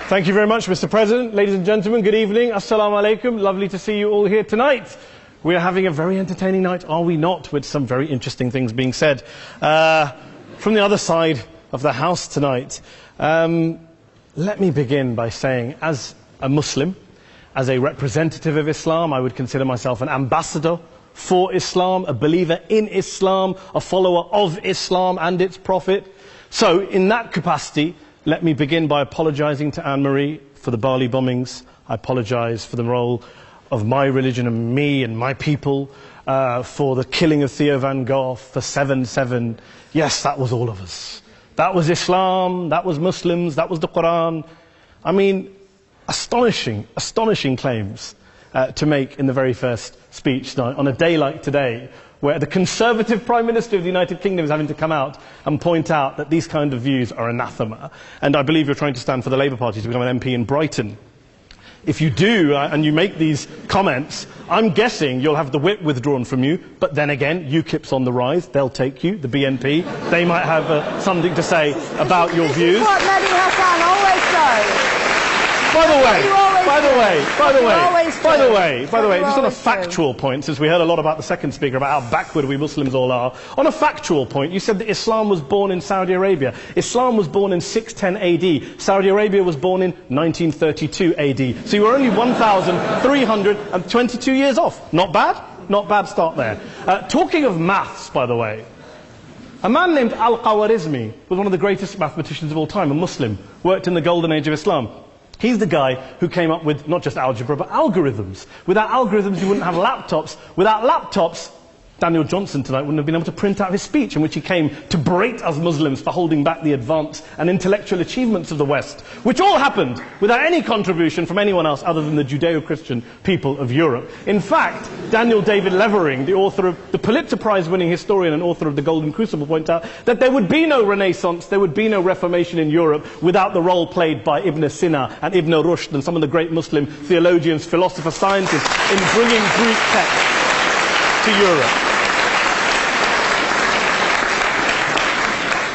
Thank you very much, Mr. President. Ladies and gentlemen, good evening. Assalamu alaikum. Lovely to see you all here tonight. We are having a very entertaining night, are we not, with some very interesting things being said from the other side of the house tonight. Let me begin by saying, as a Muslim, as a representative of Islam, I would consider myself an ambassador for Islam, a believer in Islam, a follower of Islam and its Prophet. So, in that capacity, let me begin by apologizing to Anne-Marie for the Bali bombings. I apologize for the role of my religion and me and my people, for the killing of Theo van Gogh, for 7/7. Yes, that was all of us. That was Islam, that was Muslims, that was the Quran. I mean, astonishing claims to make in the very first speech tonight, on a day like today, where the Conservative Prime Minister of the United Kingdom is having to come out and point out that these kind of views are anathema. And I believe you're trying to stand for the Labour Party to become an MP in Brighton. If you do, and you make these comments, I'm guessing you'll have the whip withdrawn from you, but then again, UKIP's on the rise, they'll take you, the BNP, they might have something to say about your views. This is what Mehdi Hassan always does. By the way, just on a factual point, since we heard a lot about the second speaker, about how backward we Muslims all are, on a factual point, you said that Islam was born in Saudi Arabia. Islam was born in 610 AD. Saudi Arabia was born in 1932 AD. So you were only 1,322 years off. Not bad? Not bad start there. Talking of maths, by the way, a man named Al-Khawarizmi was one of the greatest mathematicians of all time, a Muslim, worked in the golden age of Islam. He's the guy who came up with not just algebra, but algorithms. Without algorithms, you wouldn't have laptops. Without laptops, Daniel Johnson tonight wouldn't have been able to print out his speech in which he came to berate us Muslims for holding back the advance and intellectual achievements of the West, which all happened without any contribution from anyone else other than the Judeo-Christian people of Europe. In fact, Daniel David Levering, the author of the Pulitzer Prize-winning historian and author of The Golden Crucible, pointed out that there would be no Renaissance, there would be no Reformation in Europe without the role played by Ibn Sina and Ibn Rushd and some of the great Muslim theologians, philosophers, scientists in bringing Greek texts to Europe.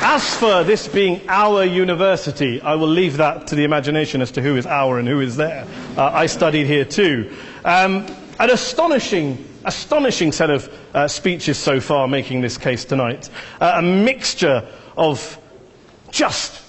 As for this being our university, I will leave that to the imagination as to who is our and who is there. I studied here too. An astonishing set of speeches so far making this case tonight. A mixture of just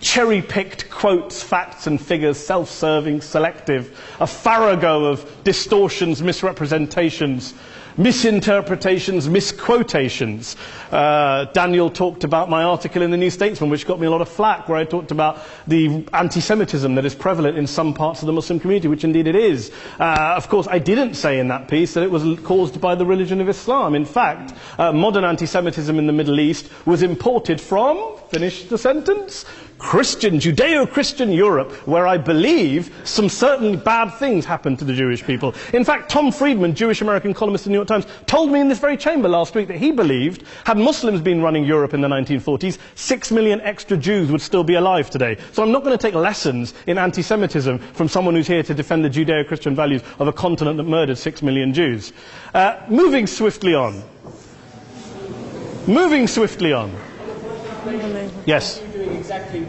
cherry-picked quotes, facts and figures, self-serving, selective, a farrago of distortions, misrepresentations, misinterpretations, misquotations. Daniel talked about my article in the New Statesman, which got me a lot of flack, where I talked about the anti-Semitism that is prevalent in some parts of the Muslim community, which indeed it is. Of course, I didn't say in that piece that it was caused by the religion of Islam. In fact, modern anti-Semitism in the Middle East was imported from, finish the sentence, Judeo-Christian Europe, where I believe some certainly bad things happened to the Jewish people. In fact, Tom Friedman, Jewish-American columnist in the New York Times, told me in this very chamber last week that he believed, had Muslims been running Europe in the 1940s, 6 million extra Jews would still be alive today. So I'm not going to take lessons in anti-Semitism from someone who's here to defend the Judeo-Christian values of a continent that murdered 6 million Jews. Moving swiftly on. Yes.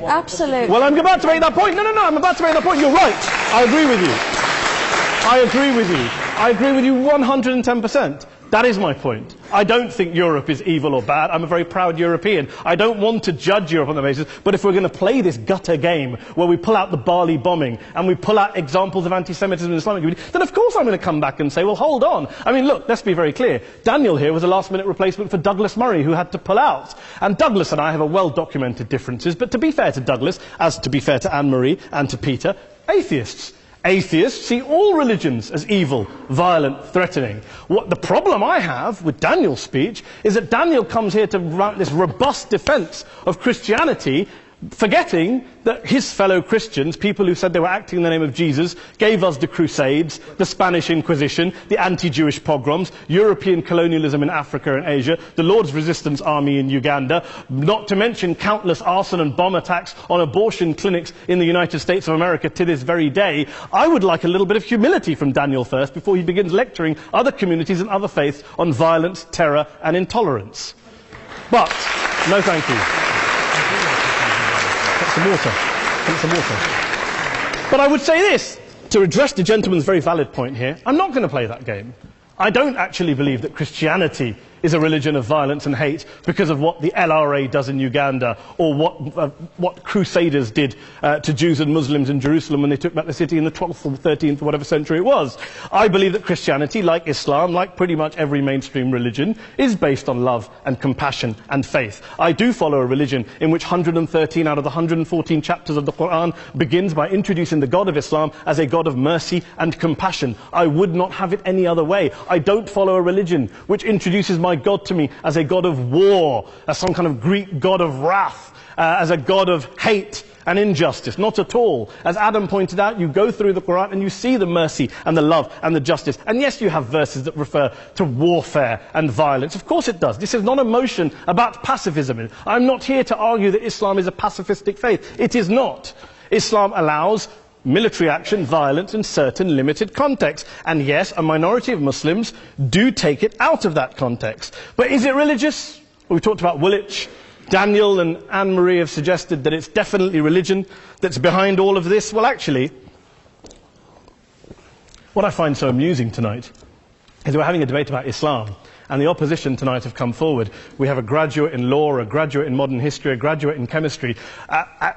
Absolutely. Well, I'm about to make that point. No, I'm about to make that point. You're right. I agree with you. I agree with you 110%. That is my point. I don't think Europe is evil or bad. I'm a very proud European. I don't want to judge Europe on that basis, but if we're going to play this gutter game where we pull out the Bali bombing and we pull out examples of anti-Semitism in the Islamic community, then of course I'm going to come back and say, well, hold on. I mean, look, let's be very clear. Daniel here was a last-minute replacement for Douglas Murray, who had to pull out. And Douglas and I have a well-documented differences, but to be fair to Douglas, as to be fair to Anne-Marie and to Peter, atheists. Atheists see all religions as evil, violent, threatening. What the problem I have with Daniel's speech is that Daniel comes here to write this robust defense of Christianity, forgetting that his fellow Christians, people who said they were acting in the name of Jesus, gave us the Crusades, the Spanish Inquisition, the anti-Jewish pogroms, European colonialism in Africa and Asia, the Lord's Resistance Army in Uganda, not to mention countless arson and bomb attacks on abortion clinics in the United States of America to this very day. I would like a little bit of humility from Daniel first before he begins lecturing other communities and other faiths on violence, terror and intolerance. But, no thank you. Some water. But I would say this, to address the gentleman's very valid point here, I'm not going to play that game. I don't actually believe that Christianity is a religion of violence and hate because of what the LRA does in Uganda or what Crusaders did to Jews and Muslims in Jerusalem when they took back the city in the 12th or 13th or whatever century it was. I believe that Christianity, like Islam, like pretty much every mainstream religion, is based on love and compassion and faith. I do follow a religion in which 113 out of the 114 chapters of the Quran begins by introducing the God of Islam as a God of mercy and compassion. I would not have it any other way. I don't follow a religion which introduces my God to me as a God of war, as some kind of Greek God of wrath, as a God of hate and injustice. Not at all. As Adam pointed out, you go through the Quran and you see the mercy and the love and the justice. And yes, you have verses that refer to warfare and violence. Of course it does. This is not a motion about pacifism. I'm not here to argue that Islam is a pacifistic faith. It is not. Islam allows military action, violence in certain limited contexts. And yes, a minority of Muslims do take it out of that context. But is it religious? We talked about Woolwich. Daniel and Anne-Marie have suggested that it's definitely religion that's behind all of this. Well, actually, what I find so amusing tonight is we're having a debate about Islam. And the opposition tonight have come forward. We have a graduate in law, a graduate in modern history, a graduate in chemistry.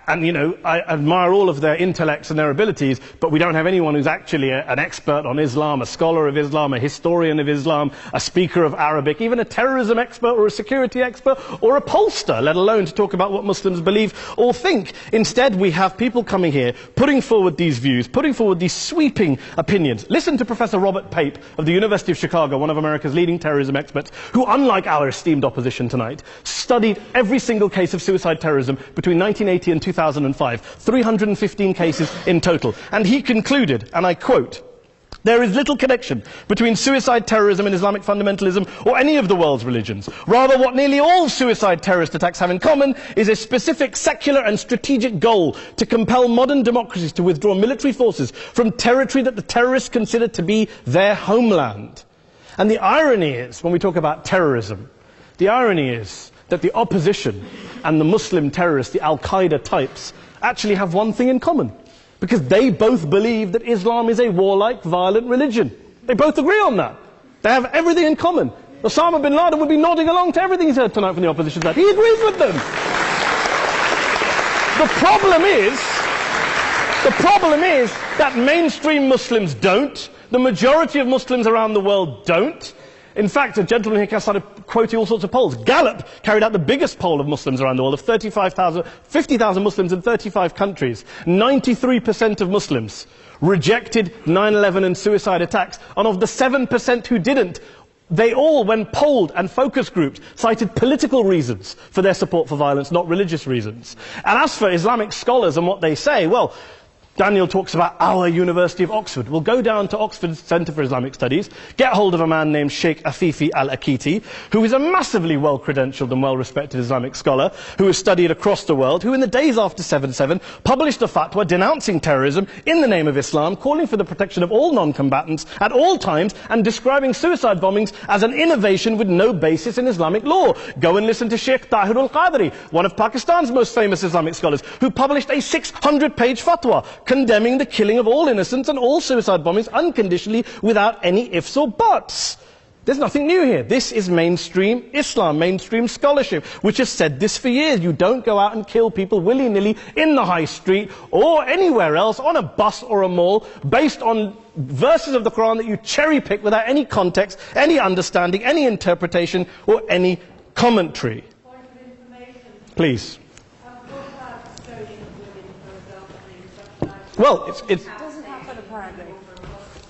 And, you know, I admire all of their intellects and their abilities, but we don't have anyone who's actually an expert on Islam, a scholar of Islam, a historian of Islam, a speaker of Arabic, even a terrorism expert or a security expert or a pollster, let alone to talk about what Muslims believe or think. Instead, we have people coming here, putting forward these views, putting forward these sweeping opinions. Listen to Professor Robert Pape of the University of Chicago, one of America's leading terrorism experts, who, unlike our esteemed opposition tonight, studied every single case of suicide terrorism between 1980 and 2005, 315 cases in total. And he concluded, and I quote, "There is little connection between suicide terrorism and Islamic fundamentalism or any of the world's religions. Rather, what nearly all suicide terrorist attacks have in common is a specific secular and strategic goal to compel modern democracies to withdraw military forces from territory that the terrorists consider to be their homeland." And the irony is, when we talk about terrorism, the irony is that the opposition and the Muslim terrorists, the Al-Qaeda types, actually have one thing in common. Because they both believe that Islam is a warlike, violent religion. They both agree on that. They have everything in common. Osama bin Laden would be nodding along to everything he's heard tonight from the opposition side. He agrees with them. The problem is that mainstream Muslims don't. The majority of Muslims around the world don't. In fact, a gentleman here started quoting all sorts of polls. Gallup carried out the biggest poll of Muslims around the world, of 50,000 Muslims in 35 countries. 93% of Muslims rejected 9/11 and suicide attacks. And of the 7% who didn't, they all, when polled and focus grouped, cited political reasons for their support for violence, not religious reasons. And as for Islamic scholars and what they say, well, Daniel talks about our University of Oxford. We'll go down to Oxford Centre for Islamic Studies, get hold of a man named Sheikh Afifi al-Akiti, who is a massively well-credentialed and well-respected Islamic scholar, who has studied across the world, who in the days after 7/7 published a fatwa denouncing terrorism in the name of Islam, calling for the protection of all non-combatants at all times, and describing suicide bombings as an innovation with no basis in Islamic law. Go and listen to Sheikh Tahir al-Qadri, one of Pakistan's most famous Islamic scholars, who published a 600-page fatwa condemning the killing of all innocents and all suicide bombings unconditionally without any ifs or buts. There's nothing new here. This is mainstream Islam, mainstream scholarship, which has said this for years. You don't go out and kill people willy-nilly in the high street or anywhere else, on a bus or a mall, based on verses of the Quran that you cherry-pick without any context, any understanding, any interpretation, or any commentary. Point of information. Please. Well, it doesn't happen apparently.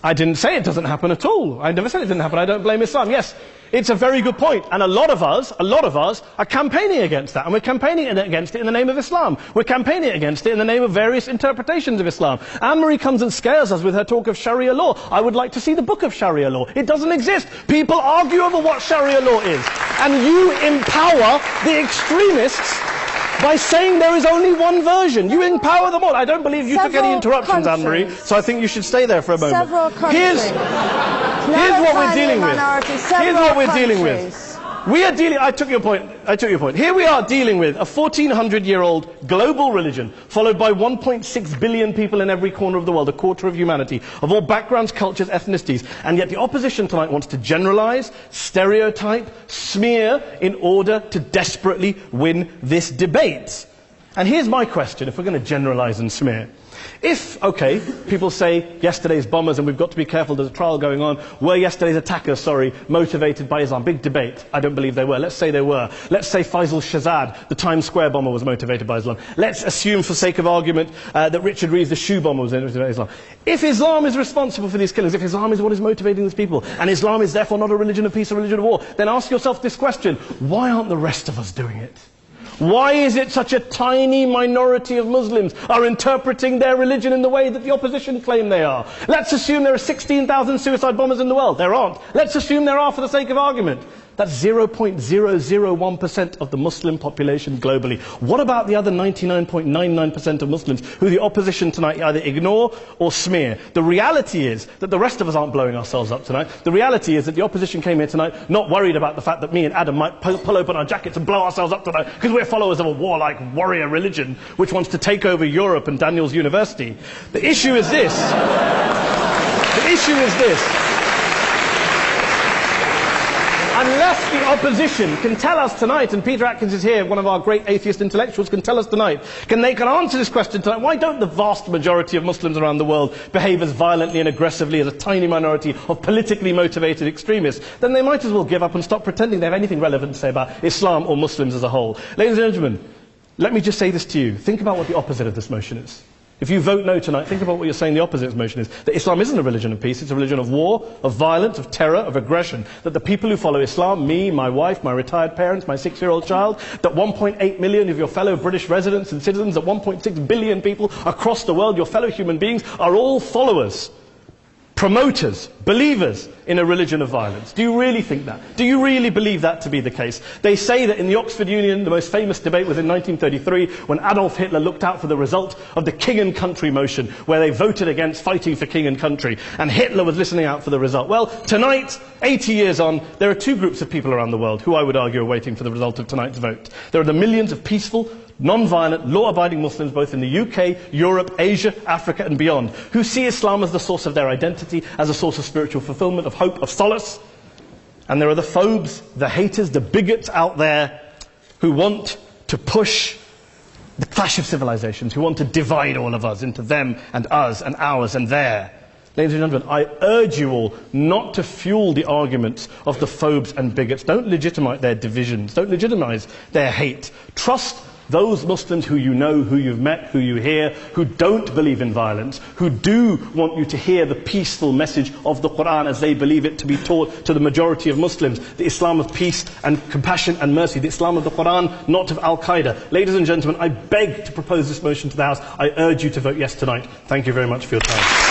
I didn't say it doesn't happen at all. I never said it didn't happen. I don't blame Islam. Yes, it's a very good point. And a lot of us are campaigning against that. And we're campaigning against it in the name of Islam. We're campaigning against it in the name of various interpretations of Islam. Anne-Marie comes and scares us with her talk of Sharia law. I would like to see the book of Sharia law. It doesn't exist. People argue over what Sharia law is. And you empower the extremists by saying there is only one version. You empower them all. I don't believe you took any interruptions, Anne-Marie, so I think you should stay there for a moment. Several countries. Here's what we're dealing with. Here's what we're dealing with. I took your point. Here we are dealing with a 1400-year-old global religion, followed by 1.6 billion people in every corner of the world, a quarter of humanity, of all backgrounds, cultures, ethnicities. And yet the opposition tonight wants to generalize, stereotype, smear, in order to desperately win this debate. And here's my question, if we're going to generalize and smear. If, okay, people say yesterday's bombers, and we've got to be careful, there's a trial going on, were yesterday's attackers, motivated by Islam? Big debate. I don't believe they were. Let's say they were. Let's say Faisal Shahzad, the Times Square bomber, was motivated by Islam. Let's assume, for sake of argument, that Richard Reeves, the shoe bomber, was motivated by Islam. If Islam is responsible for these killings, if Islam is what is motivating these people, and Islam is therefore not a religion of peace, a religion of war, then ask yourself this question: why aren't the rest of us doing it? Why is it such a tiny minority of Muslims are interpreting their religion in the way that the opposition claim they are? Let's assume there are 16,000 suicide bombers in the world. There aren't. Let's assume there are for the sake of argument. That's 0.001% of the Muslim population globally. What about the other 99.99% of Muslims who the opposition tonight either ignore or smear? The reality is that the rest of us aren't blowing ourselves up tonight. The reality is that the opposition came here tonight not worried about the fact that me and Adam might pull open our jackets and blow ourselves up tonight because we're followers of a warlike warrior religion which wants to take over Europe and Daniel's university. The issue is this. The issue is this. Unless the opposition can tell us tonight, and Peter Atkins is here, one of our great atheist intellectuals, can tell us tonight, can answer this question tonight: why don't the vast majority of Muslims around the world behave as violently and aggressively as a tiny minority of politically motivated extremists? Then they might as well give up and stop pretending they have anything relevant to say about Islam or Muslims as a whole. Ladies and gentlemen, let me just say this to you. Think about what the opposite of this motion is. If you vote no tonight, think about what you're saying the opposite of this motion is. That Islam isn't a religion of peace, it's a religion of war, of violence, of terror, of aggression. That the people who follow Islam, me, my wife, my retired parents, my 6-year-old child, that 1.8 million of your fellow British residents and citizens, that 1.6 billion people across the world, your fellow human beings, are all followers, promoters, believers in a religion of violence. Do you really think that? Do you really believe that to be the case? They say that in the Oxford Union, the most famous debate was in 1933, when Adolf Hitler looked out for the result of the King and Country motion, where they voted against fighting for king and country, and Hitler was listening out for the result. Well, tonight, 80 years on, there are two groups of people around the world who I would argue are waiting for the result of tonight's vote. There are the millions of peaceful, non-violent, law-abiding Muslims both in the UK, Europe, Asia, Africa and beyond, who see Islam as the source of their identity, as a source of spiritual fulfillment, of hope, of solace. And there are the phobes, the haters, the bigots out there who want to push the clash of civilizations, who want to divide all of us into them and us and ours and their. Ladies and gentlemen, I urge you all not to fuel the arguments of the phobes and bigots. Don't legitimize their divisions. Don't legitimize their hate. Trust those Muslims who you know, who you've met, who you hear, who don't believe in violence, who do want you to hear the peaceful message of the Quran as they believe it to be taught to the majority of Muslims, the Islam of peace and compassion and mercy, the Islam of the Quran, not of Al-Qaeda. Ladies and gentlemen, I beg to propose this motion to the House. I urge you to vote yes tonight. Thank you very much for your time.